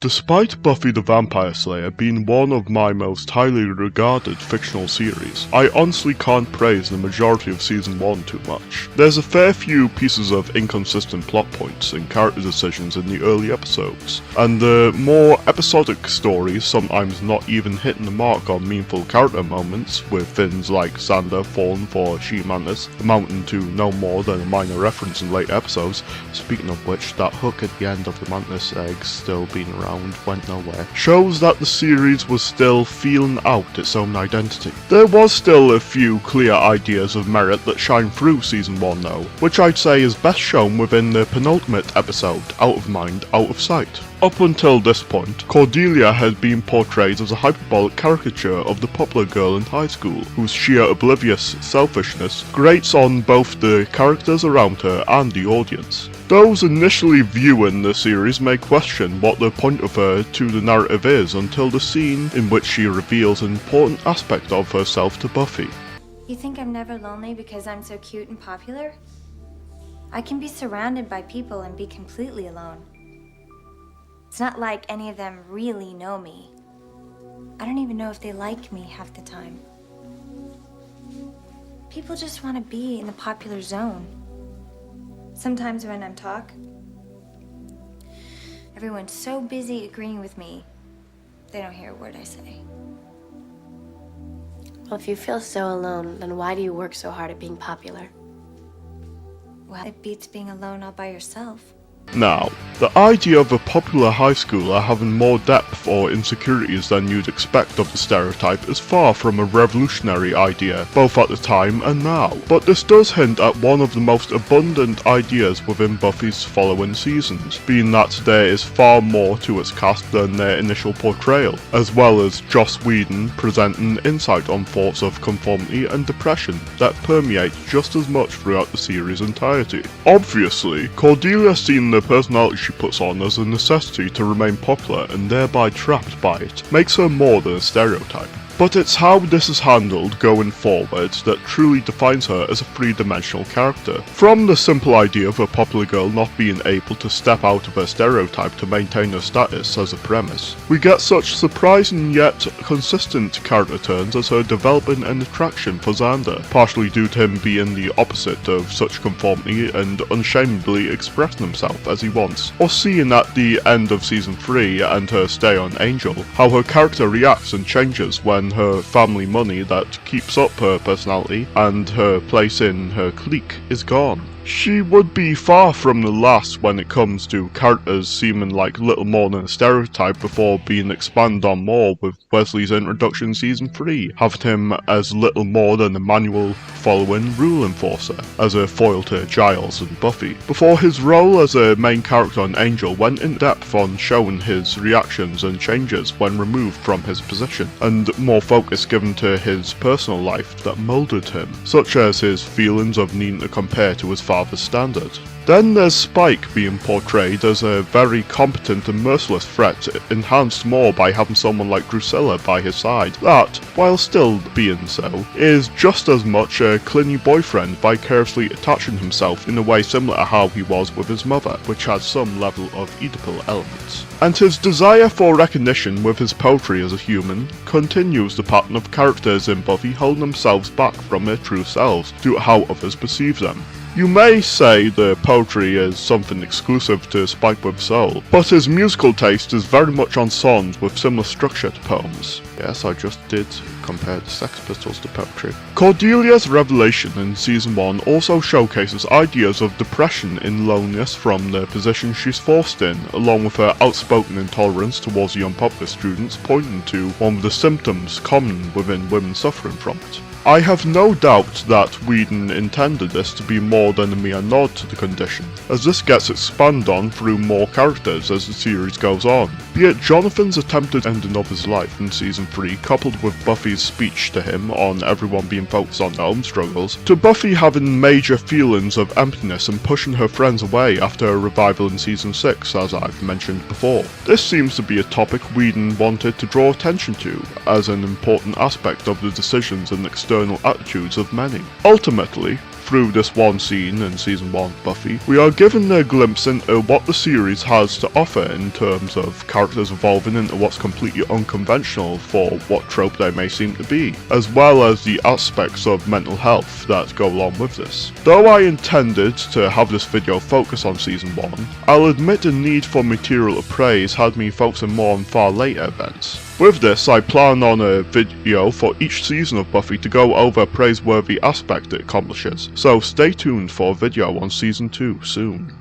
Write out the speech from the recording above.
Despite Buffy the Vampire Slayer being one of my most highly regarded fictional series, I honestly can't praise the majority of Season 1 too much. There's a fair few pieces of inconsistent plot points and character decisions in the early episodes, and the more episodic stories sometimes not even hitting the mark on meaningful character moments, with things like Xander falling for She-Mantis amounting to no more than a minor reference in later episodes. Speaking of which, that hook at the end of the Mantis eggs still being around went nowhere, shows that the series was still feeling out its own identity. There was still a few clear ideas of merit that shine through Season 1 though, which I'd say is best shown within the penultimate episode, Out of Mind, Out of Sight. Up until this point, Cordelia had been portrayed as a hyperbolic caricature of the popular girl in high school, whose sheer oblivious selfishness grates on both the characters around her and the audience. Those initially viewing the series may question what the point of her to the narrative is until the scene in which she reveals an important aspect of herself to Buffy. You think I'm never lonely because I'm so cute and popular? I can be surrounded by people and be completely alone. It's not like any of them really know me. I don't even know if they like me half the time. People just want to be in the popular zone. Sometimes when I'm everyone's so busy agreeing with me, they don't hear a word I say. Well, if you feel so alone, then why do you work so hard at being popular? Well, it beats being alone all by yourself. Now, the idea of a popular high schooler having more depth or insecurities than you'd expect of the stereotype is far from a revolutionary idea, both at the time and now, but this does hint at one of the most abundant ideas within Buffy's following seasons, being that there is far more to its cast than their initial portrayal, as well as Joss Whedon presenting insight on thoughts of conformity and depression that permeate just as much throughout the series' entirety. Obviously, Cordelia seen the personality she puts on as a necessity to remain popular and thereby trapped by it makes her more than a stereotype. But it's how this is handled going forward that truly defines her as a three-dimensional character. From the simple idea of a popular girl not being able to step out of her stereotype to maintain her status as a premise, we get such surprising yet consistent character turns as her developing an attraction for Xander, partially due to him being the opposite of such conformity and unashamedly expressing himself as he wants, or seeing at the end of Season 3 and her stay on Angel, how her character reacts and changes when her family money that keeps up her personality and her place in her clique is gone. She would be far from the last when it comes to characters seeming like little more than a stereotype before being expanded on more, with Wesley's introduction in Season 3, having him as little more than a manual following rule enforcer, as a foil to Giles and Buffy, before his role as a main character on Angel went in depth on showing his reactions and changes when removed from his position, and more focus given to his personal life that moulded him, such as his feelings of needing to compare to his father's standard. Then there's Spike being portrayed as a very competent and merciless threat, enhanced more by having someone like Drusilla by his side, that, while still being so, is just as much a clingy boyfriend vicariously attaching himself in a way similar to how he was with his mother, which has some level of Oedipal elements. And his desire for recognition with his poetry as a human continues the pattern of characters in Buffy holding themselves back from their true selves due to how others perceive them. You may say the poetry is something exclusive to Spike with Soul, but his musical taste is very much on songs with similar structure to poems. Yes, I just did compare the Sex Pistols to poetry. Cordelia's revelation in Season 1 also showcases ideas of depression and loneliness from the position she's forced in, along with her outspoken intolerance towards the unpopular students, pointing to one of the symptoms common within women suffering from it. I have no doubt that Whedon intended this to be more than a mere nod to the condition, as this gets expanded on through more characters as the series goes on, be it Jonathan's attempted ending of his life in Season 3 coupled with Buffy's speech to him on everyone being focused on their own struggles, to Buffy having major feelings of emptiness and pushing her friends away after a revival in Season 6, as I've mentioned before. This seems to be a topic Whedon wanted to draw attention to, as an important aspect of the decisions and external attitudes of many. Ultimately, through this one scene in Season 1 of Buffy, we are given a glimpse into what the series has to offer in terms of characters evolving into what's completely unconventional for what trope they may seem to be, as well as the aspects of mental health that go along with this. Though I intended to have this video focus on Season 1, I'll admit the need for material to praise had me focusing more on far later events. With this, I plan on a video for each season of Buffy to go over praiseworthy aspect it accomplishes, so stay tuned for a video on Season 2 soon.